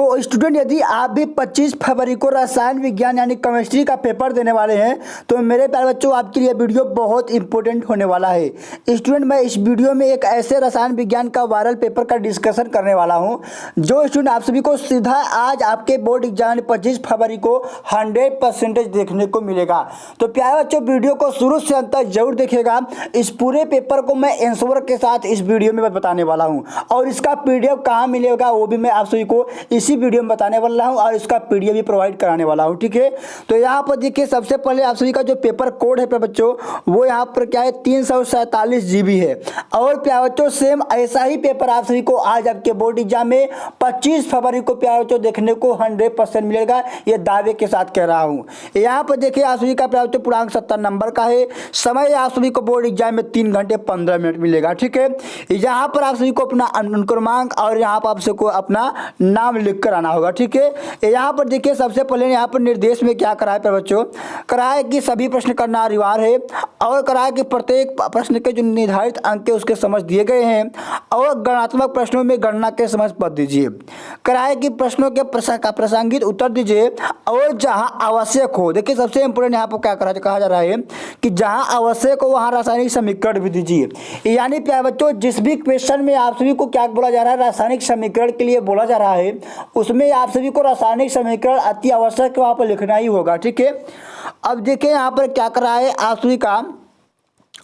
तो स्टूडेंट यदि आप भी 25 फरवरी को रसायन विज्ञान यानी केमिस्ट्री का पेपर देने वाले हैं तो मेरे प्यारे बच्चों आपके लिए वीडियो बहुत इंपॉर्टेंट होने वाला है। स्टूडेंट मैं इस वीडियो में एक ऐसे रसायन विज्ञान का वायरल पेपर का डिस्कशन करने वाला हूं जो स्टूडेंट आप सभी को सीधा आज आपके बोर्ड एग्जाम 25 फरवरी को 100% देखने को मिलेगा। तो प्यारे बच्चों वीडियो को शुरू से अंत तक जरूर देखिएगा। इस पूरे पेपर को मैं आंसर के साथ इस वीडियो में बताने वाला हूँ और इसका PDF कहाँ मिलेगा वो भी मैं आप सभी को इसी वीडियो में बताने वाला हूं और इसका PDF भी प्रोवाइड कराने वाला हूं। ठीक है, तो यहाँ पर देखिए सबसे पहले आप सभी का जो पेपर कोड है बच्चों वो यहाँ पर क्या है 347 GB है। और प्यारे बच्चों सेम ऐसा ही पेपर आप सभी को आज आपके बोर्ड एग्जाम में 25 फरवरी को प्यारे बच्चों देखने को 100% मिलेगा, ये दावे के साथ कह रहा हूँ। यहाँ पर देखिए आप सभी का प्यारे बच्चों पूर्णांक 70 नंबर का है। समय आप सभी को बोर्ड एग्जाम में 3 घंटे 15 मिनट मिलेगा। ठीक है, यहाँ पर आप सभी को अपना अनुक्रमांक और यहाँ पर आप सभी को अपना नाम लिख कर आना होगा। ठीक है, यहाँ पर देखिए सबसे पहले यहाँ पर निर्देश में क्या करा है बच्चों, करा है कि सभी प्रश्न करना अनिवार्य है और करा है कि प्रत्येक प्रश्न के जो निर्धारित अंक है उसके समझ दिए गए हैं और गणनात्मक प्रश्नों में गणना के समझ पद दीजिए। करा है कि प्रश्नों के प्रासंगिक उत्तर दीजिए और जहाँ आवश्यक हो, देखिए सबसे इंपोर्टेंट यहाँ पर क्या कहा जा रहा है कि जहाँ आवश्यक हो वहाँ रासायनिक समीकरण भी दीजिए। यानी प्यारे बच्चों जिस भी क्वेश्चन में आप सभी को क्या बोला जा रहा है रासायनिक समीकरण के लिए बोला जा रहा है उसमें आप सभी को रासायनिक समीकरण अति आवश्यक वहाँ पर लिखना ही होगा। ठीक है, अब देखिए यहाँ पर क्या कर रहा है आप सभी का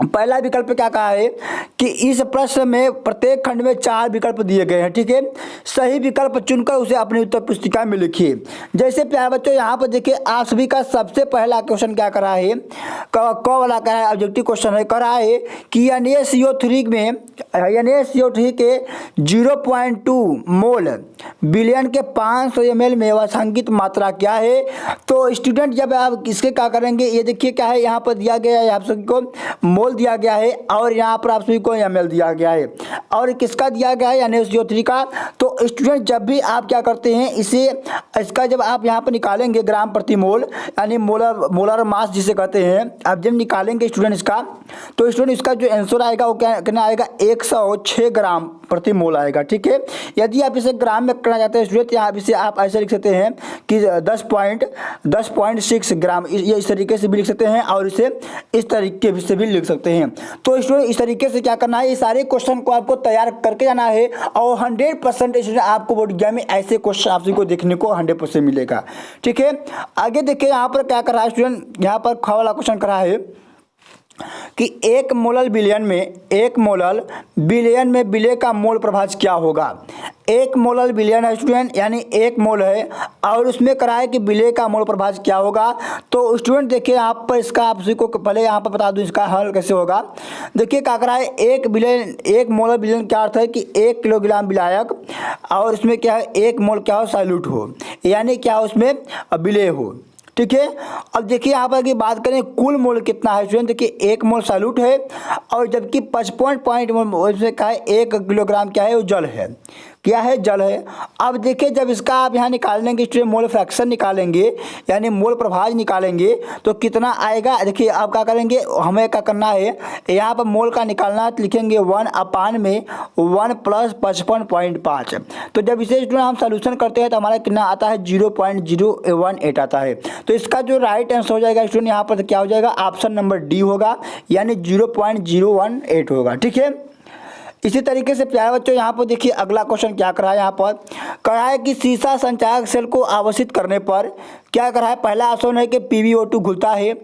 पहला विकल्प क्या कहा है कि इस प्रश्न में प्रत्येक खंड में 4 विकल्प दिए गए हैं। ठीक है, सही विकल्प चुनकर उसे अपनी उत्तर पुस्तिका में लिखिए। जैसे प्यारे बच्चों यहाँ पर देखिए आप सभी का सबसे पहला क्वेश्चन क्या करा है, क वाला का है ऑब्जेक्टिव क्वेश्चन है, करा है कि NaCO3 में NaCO3 के 0.2 मोल बिलियन के 500 ml में वास्तविक मात्रा क्या है। तो स्टूडेंट जब आप इसके क्या करेंगे, ये देखिए क्या है यहाँ पर दिया गया है आप सभी को मोल दिया गया है और यहाँ पर आप सभी को ml दिया गया है और किसका दिया गया है NaCO3 का। तो स्टूडेंट जब भी आप क्या करते हैं इसे इसका जब आप यहाँ पर निकालेंगे ग्राम प्रति मोल यानी मोलर मास जिसे कहते हैं, आप जब निकालेंगे स्टूडेंट इसका तो स्टूडेंट इसका जो आंसर आएगा वो क्या कितना आएगा 106 ग्राम प्रति मोल आएगा। ठीक है, यदि आप इसे ग्राम में करना चाहते हैं स्टूडेंट यहाँ इसे आप ऐसे लिख सकते हैं कि 10.6 ग्राम, ये इस तरीके से भी लिख सकते हैं और इसे इस तरीके से भी लिख सकते हैं। तो स्टूडेंट इस तरीके से क्या करना है, ये सारे क्वेश्चन को आपको तैयार करके जाना है और 100% स्टूडेंट आपको बोर्ड एग्जाम में ऐसे क्वेश्चन आप सभी को देखने को 100% मिलेगा। ठीक है, आगे देखिए यहाँ पर क्या कर रहा है स्टूडेंट, यहाँ पर ख वाला क्वेश्चन कर रहा है कि 1 मोलर बिलियन में विलय का मोल प्रभाज क्या होगा। 1 मोलर बिलियन है स्टूडेंट यानी 1 मोल है और उसमें करा है कि विलय का मोल प्रभाज क्या होगा। तो स्टूडेंट देखिए यहाँ पर इसका आप सभी को पहले यहाँ पर बता दूं इसका हल कैसे होगा। देखिए क्या करा है 1 मोलर बिलियन क्या अर्थ है कि 1 किलोग्राम विलायक और इसमें क्या है 1 मोल क्या हो सॉल्यूट हो यानी क्या उसमें विलय हो। ठीक है, अब देखिए यहाँ पर की बात करें कुल मोल कितना है स्टूडेंट, देखिए 1 मोल सॉल्यूट है और जबकि 55 मोल इसमें क्या है 1 किलोग्राम क्या है वो जल है, क्या है जल है। अब देखिए जब इसका आप यहाँ निकालेंगे स्टूडेंट मोल फ्रैक्शन निकालेंगे यानी मोल प्रभाज निकालेंगे तो कितना आएगा। देखिए आप क्या करेंगे, हमें क्या करना है यहाँ पर मोल का निकालना तो लिखेंगे 1/1 प्लस 55.5। तो जब इसे स्टूडेंट हम सोल्यूशन करते हैं तो हमारा कितना आता है 0.018 आता है। तो इसका जो राइट आंसर हो जाएगा स्टूडेंट यहाँ पर क्या हो जाएगा ऑप्शन नंबर डी होगा यानी 0.018 होगा। ठीक है, इसी तरीके से प्यारे बच्चों यहाँ पर देखिए अगला क्वेश्चन क्या करा है, यहाँ पर कहा है कि सीसा संचायक सेल को आवेशित करने पर क्या करा है। पहला ऑप्शन है कि PbO2 घुलता है,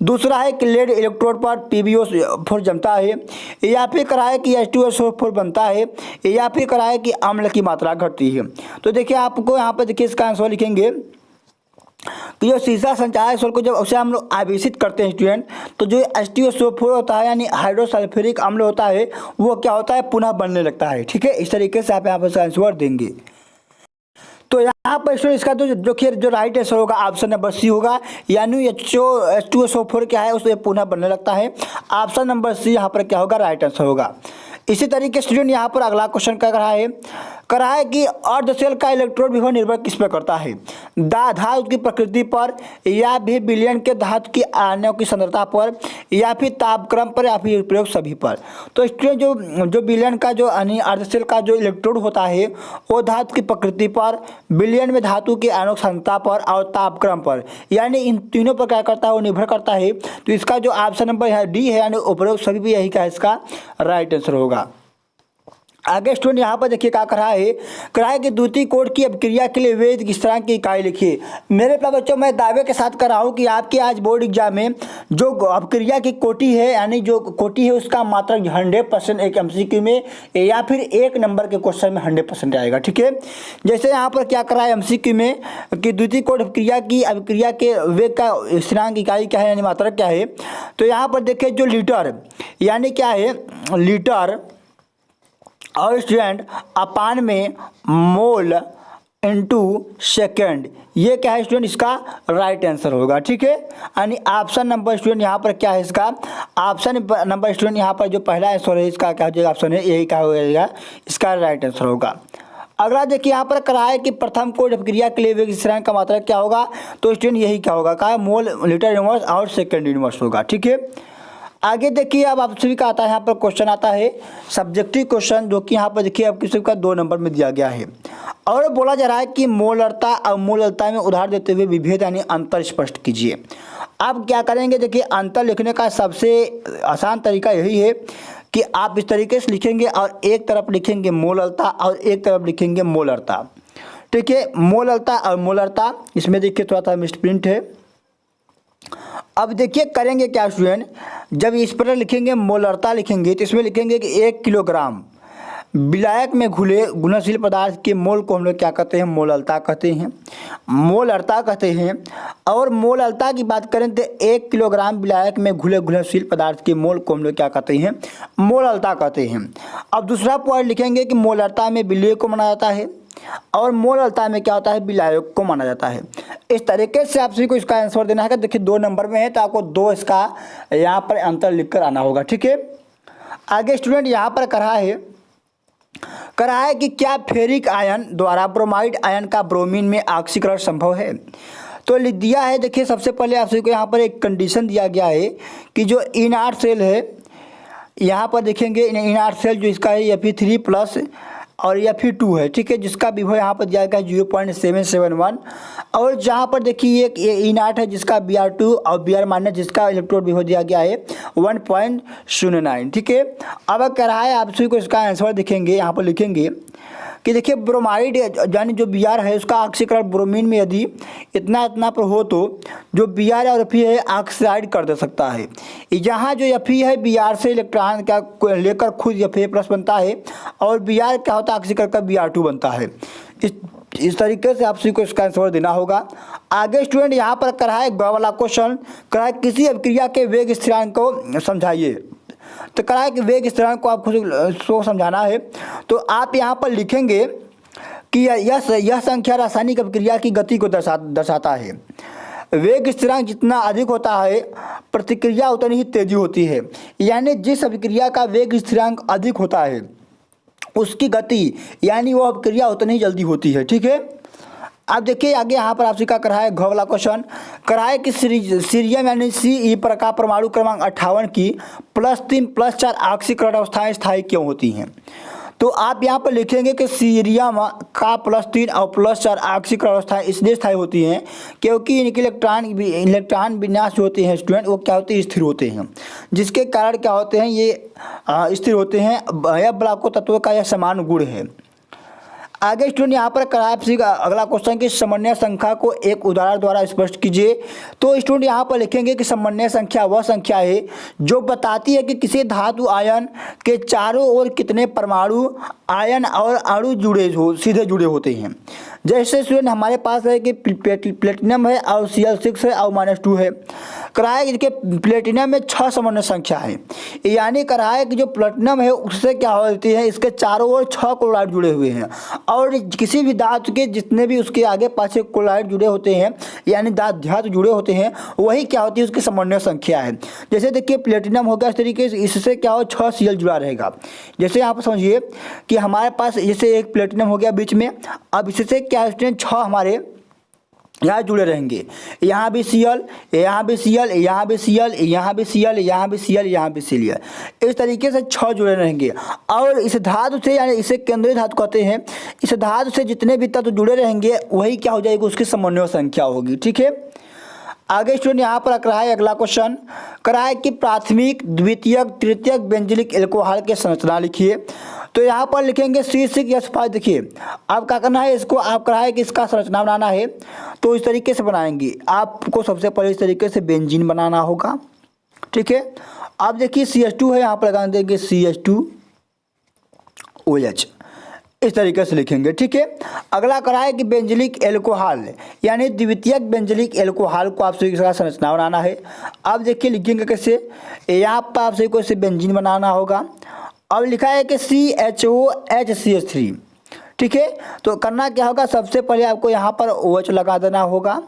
दूसरा है कि लेड इलेक्ट्रोड पर PbO4 जमता है, या फिर करा है कि H2SO4 बनता है, या फिर करा है कि अम्ल की मात्रा घटती है। तो देखिए आपको यहाँ पर देखिए इसका आंसर लिखेंगे कि जो सीसा संचायक सेल को जब उसे हम लोग आवेशित करते हैं स्टूडेंट तो जो H2SO4 होता है यानी हाइड्रोसल्फ्यूरिक अम्ल होता है वो क्या होता है पुनः बनने लगता है। ठीक है, इस तरीके से आप यहाँ पर आंसर देंगे। तो यहाँ पर स्टूडेंट इसका जो राइट आंसर होगा ऑप्शन नंबर सी होगा यानी H2SO4 क्या है उसे पुनः बनने लगता है। ऑप्शन नंबर सी यहाँ पर क्या होगा राइट आंसर होगा। इसी तरीके स्टूडेंट यहाँ पर अगला क्वेश्चन क्या करा है, करा है कि अर्ध शेल का इलेक्ट्रोड विभव निर्भर किस पर करता है, धातु की प्रकृति पर, या भी विलयन के धातु की आयनों की सांद्रता पर, या फिर तापक्रम पर, या फिर प्रयोग सभी पर। तो स्टूडेंट जो विलयन का जो अर्ध शेल का जो इलेक्ट्रोड होता है वो धातु की प्रकृति पर, विलयन में धातु की आयनों की सांद्रता पर और तापक्रम पर, यानी इन तीनों पर क्या करता है वो निर्भर करता है। तो इसका जो ऑप्शन नंबर है डी है, यानी उपरोक्त सभी भी यही का इसका राइट आंसर होगा। आगे स्टूडेंट यहाँ पर देखिए क्या करा है कि द्वितीय कोड की अभिक्रिया के लिए वेद स्थिरांक की इकाई लिखिए। मेरे प्यारे बच्चों, मैं दावे के साथ कर रहा हूँ कि आपके आज बोर्ड एग्जाम में जो अभिक्रिया की कोटि है, यानी जो कोटि है उसका मात्रक 100% एक MCQ में या फिर एक नंबर के क्वेश्चन में 100% आएगा। ठीक है, जैसे यहाँ पर क्या करा है MCQ में कि द्वितीय कोड अभिक्रिया के वेग का स्थिरांक इकाई क्या है, यानी मात्रक क्या है। तो यहाँ पर देखिए जो लीटर यानी क्या है, लीटर और स्टूडेंट अपान में मोल इनटू सेकेंड, ये क्या है स्टूडेंट, इसका राइट आंसर होगा। ठीक है, यानी ऑप्शन नंबर स्टूडेंट यहाँ पर क्या है, इसका ऑप्शन नंबर स्टूडेंट यहाँ पर जो पहला आंसर है इसका क्या हो जाएगा, ऑप्शन है यही क्या हो जाएगा, इसका राइट आंसर होगा। अगला देखिए यहाँ पर करा है कि प्रथम कोड अभिक्रिया के लिए वेग स्थिरांक का मात्रक क्या होगा। तो स्टूडेंट यही क्या होगा, कहा मोल लीटर इनवर्स और सेकेंड इनवर्स होगा। ठीक है, आगे देखिए अब आप सभी का आता है यहाँ पर क्वेश्चन आता है सब्जेक्टिव क्वेश्चन, जो कि यहाँ पर देखिए आपके सभी का 2 नंबर में दिया गया है और बोला जा रहा है कि मोलरता और मोलरता में उदाहरण देते हुए विभेद यानी अंतर स्पष्ट कीजिए। आप क्या करेंगे, देखिए अंतर लिखने का सबसे आसान तरीका यही है कि आप इस तरीके से लिखेंगे और एक तरफ लिखेंगे मोलरता और एक तरफ लिखेंगे मोलरता। ठीक है, मोलरता और मोलरता, इसमें देखिए थोड़ा सा मिसप्रिंट है। अब देखिए करेंगे क्या स्टूडेंट, जब इस पर लिखेंगे मोलरता लिखेंगे तो इसमें लिखेंगे कि 1 किलोग्राम विलायक में घुले घुलनशील पदार्थ के मोल को हम लोग क्या कहते हैं, मोलरता कहते हैं, मोलरता कहते हैं। और मोलरता की बात करें तो 1 किलोग्राम विलायक में घुले घुलनशील पदार्थ के मोल को हम लोग क्या कहते हैं, मोलरता कहते हैं। अब दूसरा पॉइंट लिखेंगे कि मोलरता में विलय को माना जाता है और मोलरता में क्या होता है, विलायक को माना जाता है। इस तरीके से आप सभी को इसका आंसर देना है। देखिए 2 नंबर में है तो आपको 2 इसका यहाँ पर अंतर लिखकर आना होगा। ठीक है, आगे स्टूडेंट यहाँ पर करा है कि क्या फेरिक आयन द्वारा ब्रोमाइड आयन का ब्रोमीन में ऑक्सीकरण संभव है। तो लिख दिया है, देखिए सबसे पहले आप सभी को यहाँ पर एक कंडीशन दिया गया है कि जो इनआर सेल है, यहाँ पर देखेंगे इनआर सेल जो इसका है Fe3+ और Fe2 है। ठीक है, जिसका विभव यहाँ पर दिया गया है 0.771 और जहाँ पर देखिए एक इनआर है जिसका Br2 और Br- जिसका इलेक्ट्रोड विभव दिया गया है 1.09। ठीक है, अब कह रहा है आप सभी को इसका आंसर देखेंगे, यहाँ पर लिखेंगे कि देखिए ब्रोमाइड यानी जो Br है उसका ऑक्सीकरण ब्रोमीन में यदि इतना पर हो तो जो Br और Fe है ऑक्साइड कर दे सकता है। यहाँ जो Fe है Br से इलेक्ट्रॉन क्या लेकर खुद Fa+ बनता है और Br क्या होता है ऑक्सीकरण का Br2 बनता है। इस तरीके से आप सभी को इसका आंसर देना होगा। आगे स्टूडेंट यहाँ पर करा है वाला क्वेश्चन, करा है किसी अभिक्रिया के वेग स्थिरांक को समझाइए। तो करा है कि वेग स्थिरांक को आप खुद को समझाना है। तो आप यहाँ पर लिखेंगे कि यह संख्या रासायनिक अभिक्रिया की गति को दर्शाता है। वेग स्थिरांक जितना अधिक होता है प्रतिक्रिया उतनी ही तेजी होती है, यानी जिस अभिक्रिया का वेग स्थिरांक अधिक होता है उसकी गति यानी वो अभिक्रिया उतनी ही जल्दी होती है। ठीक है, अब देखिए आगे यहाँ पर आपसे क्या करा है, घ वाला क्वेश्चन करा है कि सीरियम यानी Ce का परमाणु क्रमांक 58 की +3+4 ऑक्सीकरण अवस्थाएं स्थायी क्यों होती हैं। तो आप यहाँ पर लिखेंगे कि सीरियम का +3 और +4 ऑक्सीकरण अवस्थाएं इसलिए स्थायी होती हैं क्योंकि इनके इलेक्ट्रॉन विन्यास जो होते हैं स्टूडेंट वो क्या होते हैं, स्थिर होते हैं, जिसके कारण क्या होते हैं ये स्थिर होते हैं। यह ब्लॉको तत्वों का यह समान गुण है। आगे स्टूडेंट यहाँ पर करा है अगला क्वेश्चन कि समन्वय संख्या को एक उदाहरण द्वारा स्पष्ट कीजिए। तो स्टूडेंट यहाँ पर लिखेंगे कि समन्वय संख्या वह संख्या है जो बताती है कि किसी धातु आयन के चारों ओर कितने परमाणु आयन और अणु सीधे जुड़े होते हैं। जैसे स्टूडेंट हमारे पास है कि प्लेटिनम है और Cl6 है और -2 है। कराया कि प्लेटिनम में 6 समन्वय संख्या है, यानी कराया कि जो प्लेटिनम है उससे क्या होती है, इसके चारों ओर 6 क्लोराइड जुड़े हुए हैं और किसी भी धातु के जितने भी उसके आगे पाछे क्लोराइड जुड़े होते हैं यानी धातु जुड़े होते हैं वही क्या होती है उसकी समन्वय संख्या है। जैसे देखिए प्लेटिनम हो गया, इस तरीके से इससे क्या हो 6 Cl जुड़ा रहेगा। जैसे यहाँ पर समझिए कि हमारे पास जैसे एक प्लेटिनम हो गया बीच में, अब इससे क्या स्टूडेंट 6 हमारे यहाँ जुड़े रहेंगे, यहाँ भी Cl, यहाँ भी Cl, यहाँ भी Cl, यहाँ भी Cl, यहाँ भी Cl, यहाँ भी Cl, इस तरीके से 6 जुड़े रहेंगे। और इस धातु से यानी इसे केंद्रीय धातु कहते हैं, इस धातु से जितने भी तत्व जुड़े रहेंगे वही क्या हो जाएगी उसकी समन्वय संख्या होगी। ठीक है, आगे स्टूडेंट यहाँ पर रख रहा है अगला क्वेश्चन, करा है कि प्राथमिक द्वितीयक तृतीयक बेंजिलिक एल्कोहल के संरचना लिखिए। तो यहाँ पर लिखेंगे C6H5। देखिए अब क्या करना है, इसको आप करा है कि इसका संरचना बनाना है, तो इस तरीके से बनाएंगे। आपको सबसे पहले इस तरीके से बेंजीन बनाना होगा। ठीक है, अब देखिए CH2 है, यहाँ पर लगा देंगे CH2OH, इस तरीके से लिखेंगे। ठीक है, अगला करा है कि बेंजिलिक एल्कोहल यानी द्वितीयक बेंजिलिक एल्कोहल को आपसे इसका संरचना बनाना है। अब देखिए लिखेंगे कैसे, यहाँ पर आपसे को इसे बेंजीन बनाना होगा। अब लिखा है कि CHOHCH3। ठीक है, तो करना क्या होगा, सबसे पहले आपको यहाँ पर OH लगा देना होगा।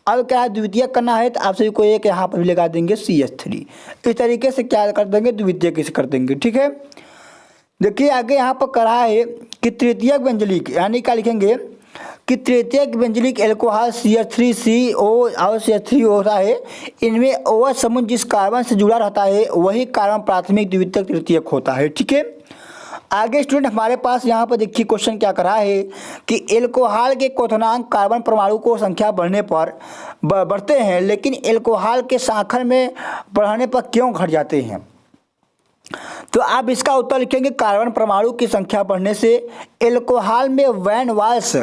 अब क्या है द्वितीयक करना है तो आपसे को एक यहाँ पर भी लगा देंगे CH3, इस तरीके से क्या कर देंगे द्वितीयक इसे कर देंगे। ठीक है, देखिए आगे यहाँ पर करा है कि तृतीयक बेंजिलिक यानी क्या लिखेंगे कि तृतीयक बेंजिलिक एल्कोहल CH3CO और CH3 होता है, इनमें OH समूह जिस कार्बन से जुड़ा रहता है वही कार्बन प्राथमिक द्वितीयक तृतीयक होता है। ठीक है, आगे स्टूडेंट हमारे पास यहाँ पर देखिए क्वेश्चन क्या करा है कि एल्कोहल के क्वथनांक कार्बन परमाणु को संख्या बढ़ने पर बढ़ते हैं, लेकिन एल्कोहल के शाखन में बढ़ने पर क्यों घट जाते हैं। तो आप इसका उत्तर लिखेंगे कार्बन परमाणु की संख्या बढ़ने से एल्कोहल में वैन वाल्स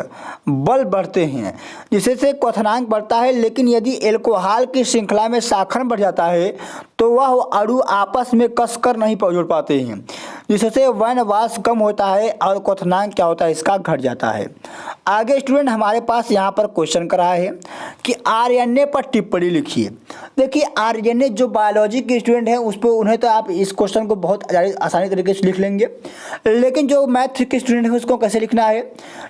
बल बढ़ते हैं, जिससे क्वथनांक बढ़ता है। लेकिन यदि एल्कोहल की श्रृंखला में शाखन बढ़ जाता है तो वह अणु आपस में कसकर नहीं जुड़ पाते हैं, जिससे वैन वाल्स कम होता है और क्वथनांक क्या होता है इसका घट जाता है। आगे स्टूडेंट हमारे पास यहाँ पर क्वेश्चन करा है कि RNA पर टिप्पणी लिखिए। देखिए RNA जो बायोलॉजी के स्टूडेंट हैं उस पर उन्हें तो आप इस क्वेश्चन को बहुत आसानी तरीके से लिख लेंगे, लेकिन जो मैथ के स्टूडेंट हैं उसको कैसे लिखना है।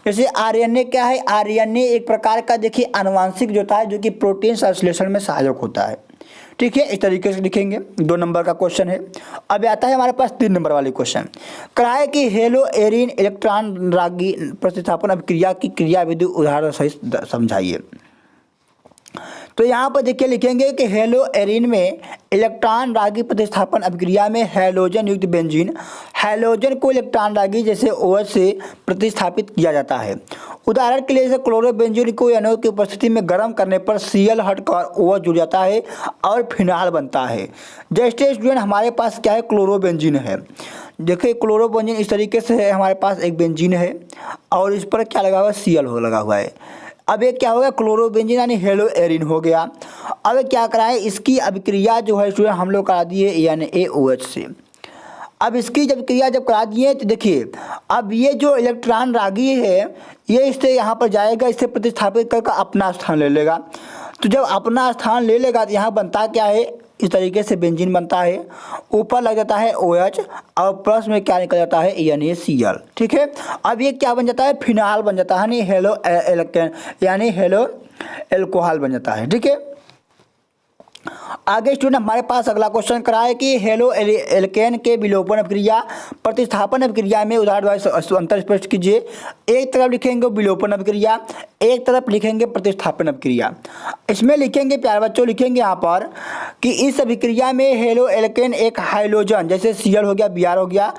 जैसे RNA क्या है, RNA एक प्रकार का देखिए आनुवांशिक जो होता है जो कि प्रोटीन संश्लेषण में सहायक होता है। ठीक है, इस तरीके से लिखेंगे। 2 नंबर का क्वेश्चन है। अब आता है हमारे पास 3 नंबर वाली क्वेश्चन, कराए कि हेलो एरिन इलेक्ट्रॉन रागी प्रतिस्थापन अभिक्रिया की क्रिया विधि उदाहरण सहित समझाइए। तो यहाँ पर देखिए लिखेंगे कि हेलो एरिन में इलेक्ट्रॉन रागी प्रतिस्थापन अभिक्रिया में हैलोजन युक्त बेंजीन हैलोजन को इलेक्ट्रॉन रागी जैसे OH से प्रतिस्थापित किया जाता है। उदाहरण के लिए जैसे क्लोरोबेंजीन को एनोड की उपस्थिति में गर्म करने पर Cl हटकर OH जुड़ जाता है और फिनाल बनता है। जैसे स्टूडेंट हमारे पास क्या है क्लोरोबेंजीन है। देखिए क्लोरोबेंजीन इस तरीके से है, हमारे पास एक बेंजीन है और इस पर क्या लगा हुआ है Cl लगा हुआ है। अब एक क्या हो गया क्लोरोबेंजीन यानी हेलो एरिन हो गया। अब क्या कराए इसकी अभिक्रिया जो है स्टूडेंट हम लोग करा दिए NaOH से। अब इसकी जब क्रिया जब करा दिए तो देखिए अब ये जो इलेक्ट्रॉन रागी है ये इससे यहाँ पर जाएगा, इससे प्रतिस्थापित करके अपना स्थान ले लेगा। तो जब अपना स्थान ले लेगा तो यहाँ बनता क्या है, इस तरीके से बेंजीन बनता है, ऊपर लग जाता है OH और प्लस में क्या निकल जाता है NaCl। ठीक है, अब ये क्या बन जाता है फिनाल बन जाता है यानी हेलो एल्केन यानी हेलो एल्कोहल बन जाता है। ठीक है, आगे स्टूडेंट हमारे पास अगला क्वेश्चन करा है कि हेलो एल्केन के विलोपन अभिक्रिया प्रतिस्थापन अभिक्रिया में उदाहरण अंतर स्पष्ट कीजिए। एक तरफ लिखेंगे विलोपन अभिक्रिया, एक तरफ लिखेंगे प्रतिस्थापन अभिक्रिया। इसमें लिखेंगे प्यारे बच्चों लिखेंगे यहाँ पर कि इस अभिक्रिया में हेलो एल्केन एक हाइड्रोजन जैसे Cl हो गया Br हो गया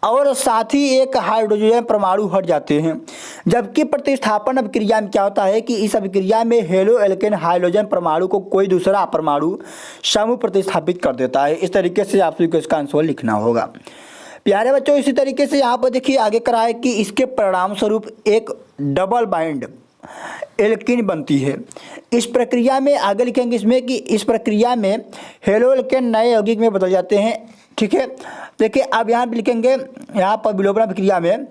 और साथ ही एक हाइड्रोजन परमाणु हट जाते हैं, जबकि प्रतिस्थापन अभिक्रिया में क्या होता है कि इस अभिक्रिया में हेलो एल्केन हाइड्रोजन परमाणु को कोई दूसरा परमाणु समूह प्रतिस्थापित कर देता है। इस तरीके से आपको इसका आंसर लिखना होगा। प्यारे बच्चों इसी तरीके से यहाँ पर देखिए आगे करा है कि इसके परिणाम स्वरूप एक डबल बाइंड एल्कीन बनती है। इस प्रक्रिया में आगे लिखेंगे इसमें कि इस प्रक्रिया में हेलो एल्केन नए यौगिक में बदल जाते हैं। ठीक है, देखिए अब यहाँ पे लिखेंगे यहाँ पर विलोपन प्रक्रिया में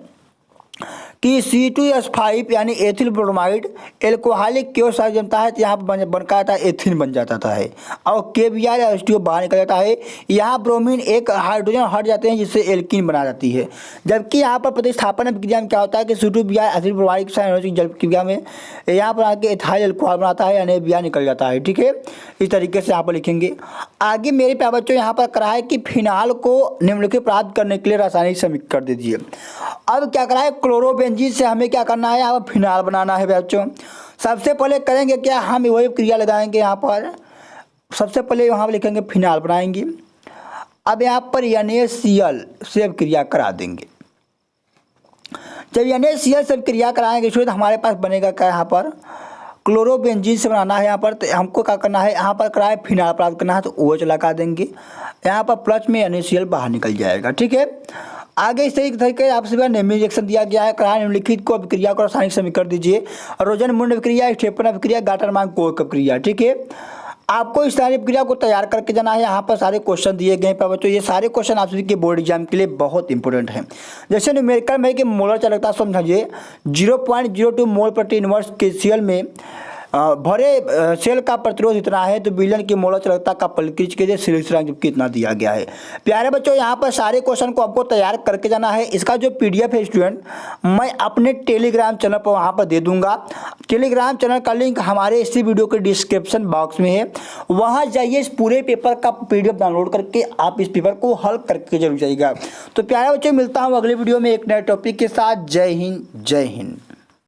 कि C2H5 यानी एथिल ब्रोमाइड एल्कोहलिक क्यों साथ जमता है, तो यहाँ पर बनकर आता है एथिन बन जाता है और KBr या H2O बाहर निकल जाता है। यहाँ ब्रोमीन एक हाइड्रोजन हट जाते हैं जिससे एल्कीन बना जाती है। जबकि यहाँ पर प्रतिस्थापन प्रक्रिया में क्या होता है कि C2Br एथिल ब्रोमाइड जल क्रिया में यहाँ पर आके एथाइल एल्कोहल बनाता है यानी Br निकल जाता है। ठीक है, इस तरीके से यहाँ पर लिखेंगे। आगे मेरे प्यारे बच्चों यहाँ पर करा है कि फिनाल को निम्नलिखित प्राप्त करने के लिए रासायनिक समीकरण कर दीजिए। अब क्या करा है, क्लोरोबेंजीन से हमें क्या करना है, यहाँ पर फिनाल बनाना है बच्चों। सबसे पहले करेंगे क्या, हम वही क्रिया लगाएंगे। यहाँ पर सबसे पहले यहाँ पर लिखेंगे फिनाल बनाएंगे। अब यहाँ पर NaCl से अब क्रिया करा देंगे। जब NaCl से क्रिया कराएंगे तो हमारे पास बनेगा क्या, यहाँ पर क्लोरोबेंजीन से बनाना है। यहाँ पर तो हमको क्या करना है, यहाँ पर कराए फिनाल प्राप्त करना है तो OH लगा देंगे। यहाँ पर प्लस में NaCl बाहर निकल जाएगा। ठीक है, आगे इस तरीके आपसे नेमी रिएक्शन दिया गया है। करा निम्नलिखित को अभिक्रिया को रासायनिक समीकरण दीजिए। रोजन मुंड अभिक्रिया, स्टेफन अभिक्रिया, गाटरमान कोक अभिक्रिया। ठीक है, आपको इस सारी अभिक्रिया को तैयार करके जाना है। यहाँ पर सारे क्वेश्चन दिए गए हैं बच्चों। ये सारे क्वेश्चन आप सभी के बोर्ड एग्जाम के लिए बहुत इंपॉर्टेंट हैं। जैसे न्यूमेरिकल में कि मोलर चालकता समझिए 0.02 मोल प्रति इनवर्स KCl में भरे सेल का प्रतिरोध इतना है तो विलयन की मोलर चालकता का परिचय कीजिए। सिलिंडर कितना दिया गया है। प्यारे बच्चों, यहाँ पर सारे क्वेश्चन को आपको तैयार करके जाना है। इसका जो PDF है स्टूडेंट, मैं अपने टेलीग्राम चैनल पर वहाँ पर दे दूंगा। टेलीग्राम चैनल का लिंक हमारे इसी वीडियो के डिस्क्रिप्शन बॉक्स में है। वहाँ जाइए, इस पूरे पेपर का PDF डाउनलोड करके आप इस पेपर को हल करके जरूर जाइएगा। तो प्यारे बच्चों, मिलता हूँ अगले वीडियो में एक नए टॉपिक के साथ। जय हिंद, जय हिंद।